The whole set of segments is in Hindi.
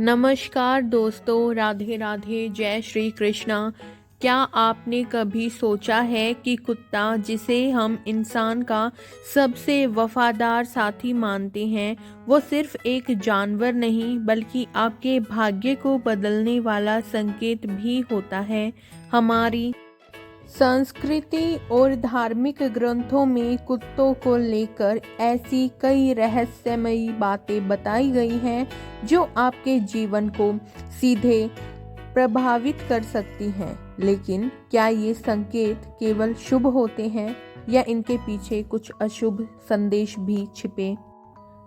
नमस्कार दोस्तों, राधे राधे, जय श्री कृष्णा। क्या आपने कभी सोचा है कि कुत्ता, जिसे हम इंसान का सबसे वफादार साथी मानते हैं, वो सिर्फ एक जानवर नहीं बल्कि आपके भाग्य को बदलने वाला संकेत भी होता है। हमारी संस्कृति और धार्मिक ग्रंथों में कुत्तों को लेकर ऐसी कई रहस्यमयी बातें बताई गई हैं जो आपके जीवन को सीधे प्रभावित कर सकती हैं। लेकिन क्या ये संकेत केवल शुभ होते हैं या इनके पीछे कुछ अशुभ संदेश भी छिपे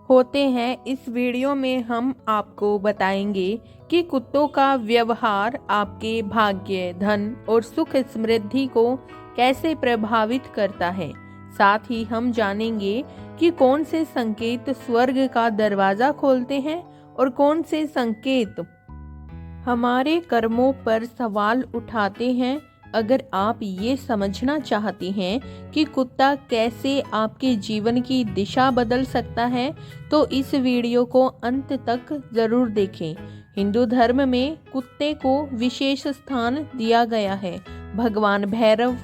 होते हैं? इस वीडियो में हम आपको बताएंगे कि कुत्तों का व्यवहार आपके भाग्य, धन और सुख समृद्धि को कैसे प्रभावित करता है। साथ ही हम जानेंगे कि कौन से संकेत स्वर्ग का दरवाजा खोलते हैं और कौन से संकेत हमारे कर्मों पर सवाल उठाते हैं। अगर आप ये समझना चाहती हैं कि कुत्ता कैसे आपके जीवन की दिशा बदल सकता है, तो इस वीडियो को अंत तक जरूर देखें। हिंदू धर्म में कुत्ते को विशेष स्थान दिया गया है। भगवान भैरव,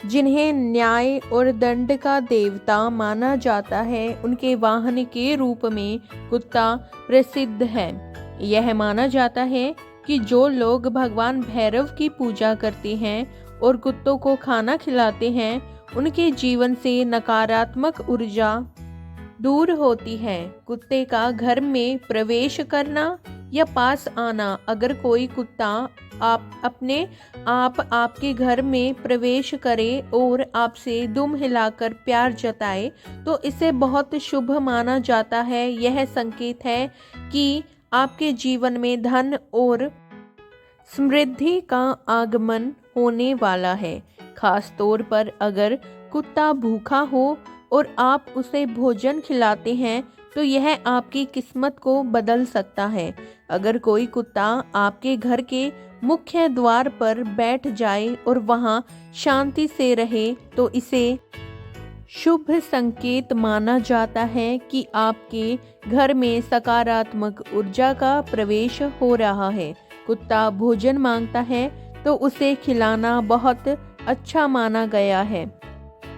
जिन्हें न्याय और दंड का देवता माना जाता है, उनके वाहन के रूप में कुत्ता प्रसिद्ध है। यह माना जाता है कि जो लोग भगवान भैरव की पूजा करते हैं और कुत्तों को खाना खिलाते हैं, उनके जीवन से नकारात्मक ऊर्जा दूर होती है। कुत्ते का घर में प्रवेश करना या पास आना, अगर कोई कुत्ता आपके घर में प्रवेश करे और आपसे दुम हिलाकर प्यार जताए, तो इसे बहुत शुभ माना जाता है। यह संकेत है कि आपके जीवन में धन और समृद्धि का आगमन होने वाला है। खास तौर पर अगर कुत्ता भूखा हो और आप उसे भोजन खिलाते हैं, तो यह आपकी किस्मत को बदल सकता है। अगर कोई कुत्ता आपके घर के मुख्य द्वार पर बैठ जाए और वहां शांति से रहे, तो इसे शुभ संकेत माना जाता है कि आपके घर में सकारात्मक ऊर्जा का प्रवेश हो रहा है। कुत्ता भोजन मांगता है तो उसे खिलाना बहुत अच्छा माना गया है।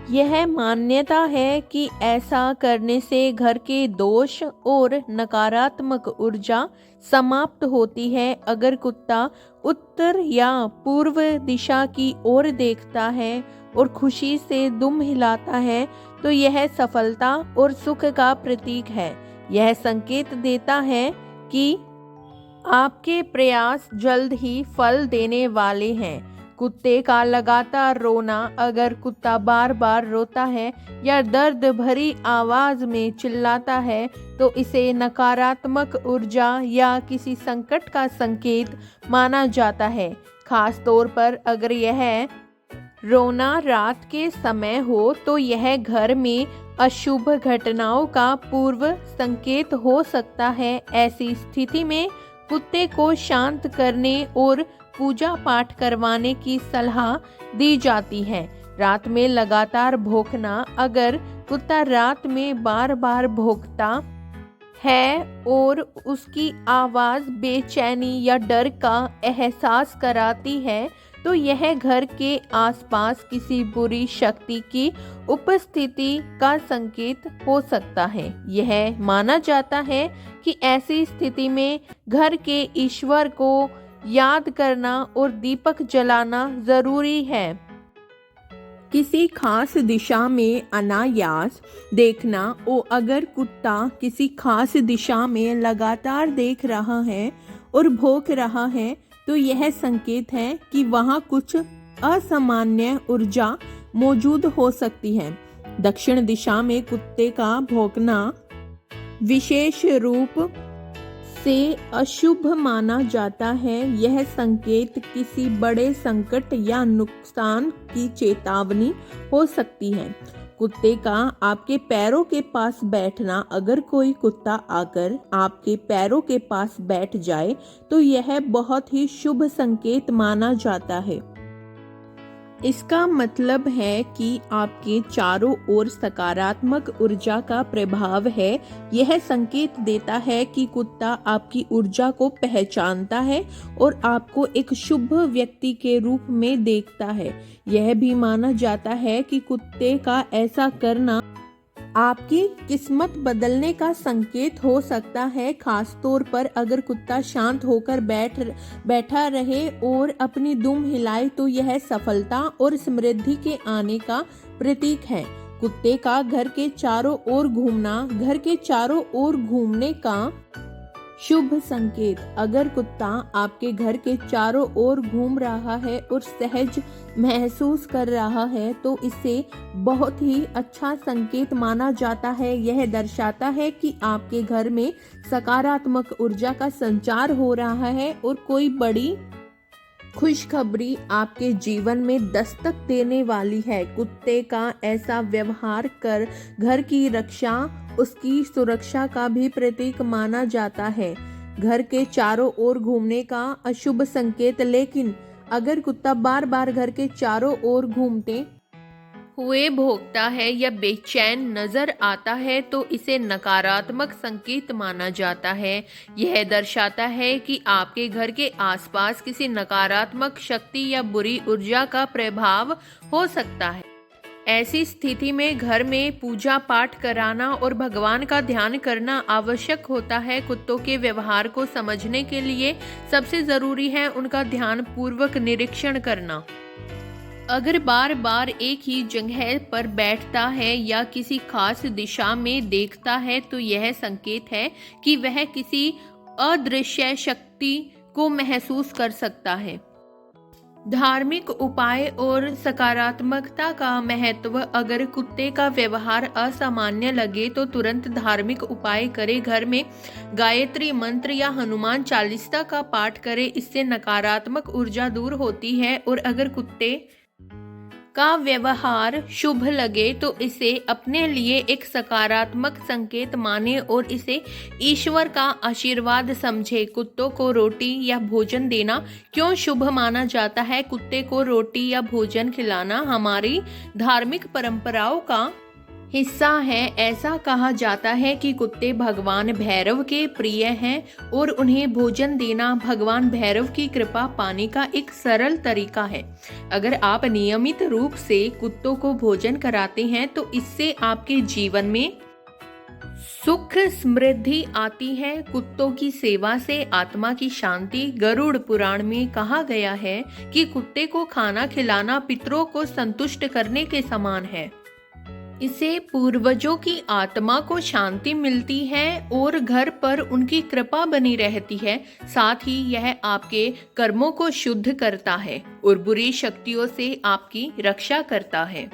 यह मान्यता है कि ऐसा करने से घर के दोष और नकारात्मक ऊर्जा समाप्त होती है। अगर कुत्ता उत्तर या पूर्व दिशा की ओर देखता है और खुशी से दुम हिलाता है, तो यह सफलता और सुख का प्रतीक है। यह संकेत देता है कि आपके प्रयास जल्द ही फल देने वाले हैं। कुत्ते का लगातार रोना, अगर कुत्ता बार बार रोता है या दर्द भरी आवाज में चिल्लाता है, तो इसे नकारात्मक ऊर्जा या किसी संकट का संकेत माना जाता है। खास तौर पर अगर यह रोना रात के समय हो, तो यह घर में अशुभ घटनाओं का पूर्व संकेत हो सकता है। ऐसी स्थिति में कुत्ते को शांत करने और पूजा पाठ करवाने की सलाह दी जाती है। रात में लगातार भौंकना, अगर कुत्ता रात में बार बार भौंकता है और उसकी आवाज बेचैनी या डर का एहसास कराती है, तो यह घर के आसपास किसी बुरी शक्ति की उपस्थिति का संकेत हो सकता है। यह माना जाता है कि ऐसी स्थिति में घर के ईश्वर को याद करना और दीपक जलाना जरूरी है। किसी खास दिशा में अनायास देखना, और अगर कुत्ता किसी खास दिशा में लगातार देख रहा है और भौंक रहा है, तो यह संकेत है कि वहां कुछ असामान्य ऊर्जा मौजूद हो सकती है। दक्षिण दिशा में कुत्ते का भौंकना विशेष रूप से अशुभ माना जाता है। यह संकेत किसी बड़े संकट या नुकसान की चेतावनी हो सकती है। कुत्ते का आपके पैरों के पास बैठना, अगर कोई कुत्ता आकर आपके पैरों के पास बैठ जाए, तो यह बहुत ही शुभ संकेत माना जाता है। इसका मतलब है कि आपके चारों ओर सकारात्मक ऊर्जा का प्रभाव है। यह संकेत देता है कि कुत्ता आपकी ऊर्जा को पहचानता है और आपको एक शुभ व्यक्ति के रूप में देखता है। यह भी माना जाता है कि कुत्ते का ऐसा करना आपकी किस्मत बदलने का संकेत हो सकता है, खास तौर पर अगर कुत्ता शांत होकर बैठा रहे और अपनी दुम हिलाए तो यह सफलता और समृद्धि के आने का प्रतीक है। कुत्ते का घर के चारों ओर घूमना घर के चारों ओर घूमने का शुभ संकेत। अगर कुत्ता आपके घर के चारों ओर घूम रहा है और सहज महसूस कर रहा है तो इसे बहुत ही अच्छा संकेत माना जाता है। यह दर्शाता है कि आपके घर में सकारात्मक ऊर्जा का संचार हो रहा है और कोई बड़ी खुशखबरी आपके जीवन में दस्तक देने वाली है। कुत्ते का ऐसा व्यवहार कर घर की रक्षा, उसकी सुरक्षा का भी प्रतीक माना जाता है। घर के चारों ओर घूमने का अशुभ संकेत, लेकिन अगर कुत्ता बार बार घर के चारों ओर घूमते हुए भौंकता है या बेचैन नजर आता है तो इसे नकारात्मक संकेत माना जाता है। यह दर्शाता है कि आपके घर के आसपास किसी नकारात्मक शक्ति या बुरी ऊर्जा का प्रभाव हो सकता है। ऐसी स्थिति में घर में पूजा पाठ कराना और भगवान का ध्यान करना आवश्यक होता है। कुत्तों के व्यवहार को समझने के लिए सबसे जरूरी है उनका ध्यान पूर्वक निरीक्षण करना। अगर बार बार एक ही जगह पर बैठता है या किसी खास दिशा में देखता है तो यह संकेत है कि वह किसी अदृश्य शक्ति को महसूस कर सकता है। धार्मिक उपाय और सकारात्मकता का महत्व। अगर कुत्ते का व्यवहार असामान्य लगे तो तुरंत धार्मिक उपाय करें। घर में गायत्री मंत्र या हनुमान चालीसा का पाठ करें, इससे नकारात्मक ऊर्जा दूर होती है। और अगर कुत्ते का व्यवहार शुभ लगे तो इसे अपने लिए एक सकारात्मक संकेत माने और इसे ईश्वर का आशीर्वाद समझे। कुत्तों को रोटी या भोजन देना क्यों शुभ माना जाता है? कुत्ते को रोटी या भोजन खिलाना हमारी धार्मिक परंपराओं का हिस्सा है। ऐसा कहा जाता है कि कुत्ते भगवान भैरव के प्रिय हैं और उन्हें भोजन देना भगवान भैरव की कृपा पाने का एक सरल तरीका है। अगर आप नियमित रूप से कुत्तों को भोजन कराते हैं तो इससे आपके जीवन में सुख समृद्धि आती है। कुत्तों की सेवा से आत्मा की शांति। गरुड़ पुराण में कहा गया है कि कुत्ते को खाना खिलाना पितरों को संतुष्ट करने के समान है। इससे पूर्वजों की आत्मा को शांति मिलती है और घर पर उनकी कृपा बनी रहती है। साथ ही यह आपके कर्मों को शुद्ध करता है और बुरी शक्तियों से आपकी रक्षा करता है।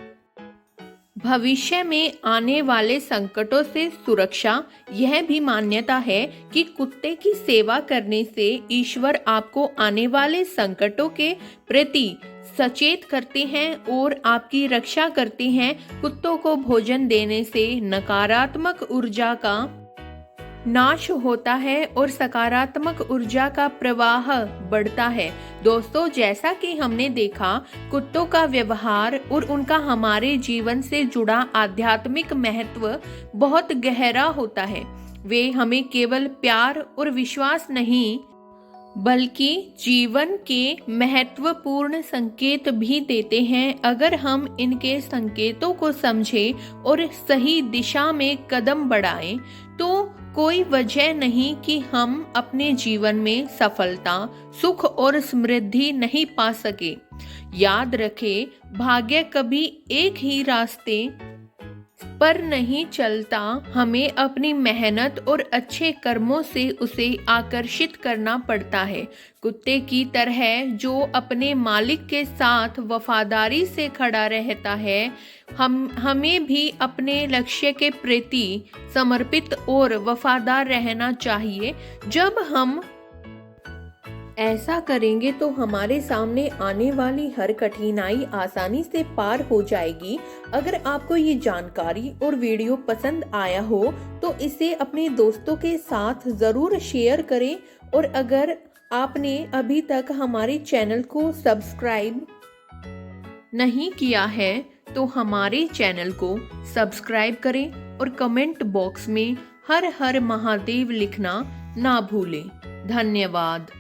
भविष्य में आने वाले संकटों से सुरक्षा। यह भी मान्यता है कि कुत्ते की सेवा करने से ईश्वर आपको आने वाले संकटों के प्रति सचेत करते हैं और आपकी रक्षा करते हैं। कुत्तों को भोजन देने से नकारात्मक ऊर्जा का नाश होता है और सकारात्मक ऊर्जा का प्रवाह बढ़ता है। दोस्तों, जैसा कि हमने देखा, कुत्तों का व्यवहार और उनका हमारे जीवन से जुड़ा आध्यात्मिक महत्व बहुत गहरा होता है। वे हमें केवल प्यार और विश्वास नहीं बल्कि जीवन के महत्वपूर्ण संकेत भी देते हैं। अगर हम इनके संकेतों को समझें और सही दिशा में कदम बढ़ाएं तो कोई वजह नहीं कि हम अपने जीवन में सफलता, सुख और समृद्धि नहीं पा सके। याद रखें, भाग्य कभी एक ही रास्ते पर नहीं चलता। हमें अपनी मेहनत और अच्छे कर्मों से उसे आकर्षित करना पड़ता है। कुत्ते की तरह जो अपने मालिक के साथ वफादारी से खड़ा रहता है, हमें भी अपने लक्ष्य के प्रति समर्पित और वफादार रहना चाहिए। जब हम ऐसा करेंगे तो हमारे सामने आने वाली हर कठिनाई आसानी से पार हो जाएगी। अगर आपको ये जानकारी और वीडियो पसंद आया हो तो इसे अपने दोस्तों के साथ ज़रूर शेयर करें और अगर आपने अभी तक हमारे चैनल को सब्सक्राइब नहीं किया है तो हमारे चैनल को सब्सक्राइब करें और कमेंट बॉक्स में हर हर महादेव लिखना ना भूलें। धन्यवाद।